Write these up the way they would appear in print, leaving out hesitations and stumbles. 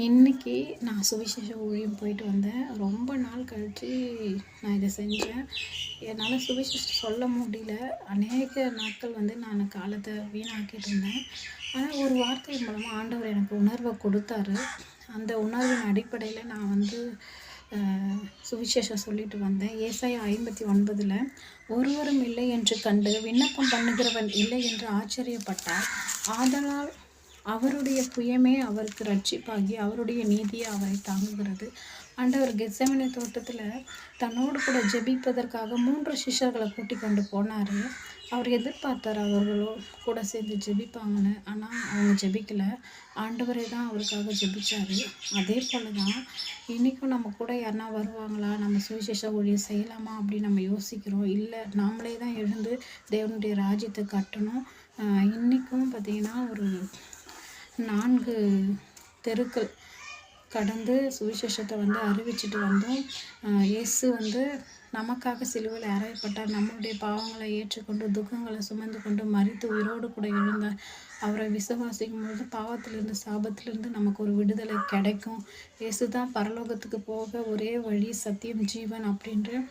இன்னைக்கு நான் சுவிசேஷ ஊழியம் போயிட்டு வந்தேன். ரொம்ப நாள் கழிச்சு நான் இதை செஞ்சேன். என்னால் சுவிசேஷம் சொல்ல முடியல. அநேக நாட்கள் நான் காலத்தை வீணாக்கிட்டு இருந்தேன். ஆனால் ஒரு வார்த்தை மூலமாக ஆண்டவர் எனக்கு உணர்வை கொடுத்தாரு. அந்த உணர்வின் அடிப்படையில் நான் சுவிசேஷம் சொல்லிட்டு வந்தேன். ஏசாயா 59 ஒருவரும் இல்லை என்று கண்டு விண்ணப்பம் பண்ணுகிறவன் இல்லை என்று ஆச்சரியப்பட்டார். ஆதலால் அவருடைய புயமே அவருக்கு ரட்சிப்பாகி அவருடைய நீதியை அவரை தாங்குகிறது. ஆண்டவர் கெத்செமனே தோட்டத்தில் தன்னோடு கூட ஜெபிப்பதற்காக 3 சிஷ்யர்களை கூட்டி கொண்டு போனார். அவர் எதிர்பார்த்தார் அவர்களோ கூட சேர்ந்து ஜெபிப்பாங்கன்னு. ஆனால் அவங்க ஜெபிக்கலை. ஆண்டவரே தான் அவருக்காக ஜெபிச்சார். அதே போல் தான் இன்றைக்கும் நம்ம கூட யாருனா வருவாங்களா, நம்ம சுவிசேஷ ஊழியம் செய்யலாமா அப்படின்னு நம்ம யோசிக்கிறோம். இல்லை, நாமளே தான் எழுந்து தேவனுடைய ராஜ்யத்தை கட்டணும். இன்றைக்கும் பார்த்திங்கன்னா ஒரு 4 தெருக்கள் கடந்து சுவிசேஷத்தை அறிவிச்சிட்டு வந்தோம். இயேசு நமக்காக சிலுவையில் அறையப்பட்டார். நம்மளுடைய பாவங்களை ஏற்றுக்கொண்டு துக்கங்களை சுமந்து கொண்டு மரித்து உயிரோடு கூட எழுந்தார். அவரை விசுவாசிக்கும் பொழுது பாவத்திலிருந்து சாபத்திலிருந்து நமக்கு ஒரு விடுதலை கிடைக்கும். இயேசு தான் பரலோகத்துக்கு போக ஒரே வழி, சத்தியம், ஜீவன் அப்படின்ற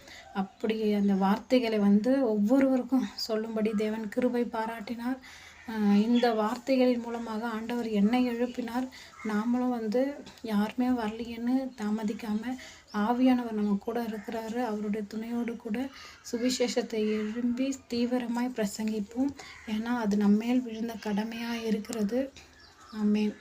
அப்படி அந்த வார்த்தைகளை ஒவ்வொருவருக்கும் சொல்லும்படி தேவன் கிருபை பாராட்டினார். இந்த வார்த்தைகளின் மூலமாக ஆண்டவர் என்னை எழுப்பினார். நாமளும் யாருமே வரலையேன்னு தாமதிக்காமல் ஆவியானவர் நம்ம கூட இருக்கிறாரு. அவருடைய துணையோடு கூட சுவிசேஷத்தை எழும்பி தீவிரமாய் பிரசங்கிப்போம். ஏன்னா அது நம்மேல் விழுந்த கடமையாக இருக்கிறது. ஆமென்.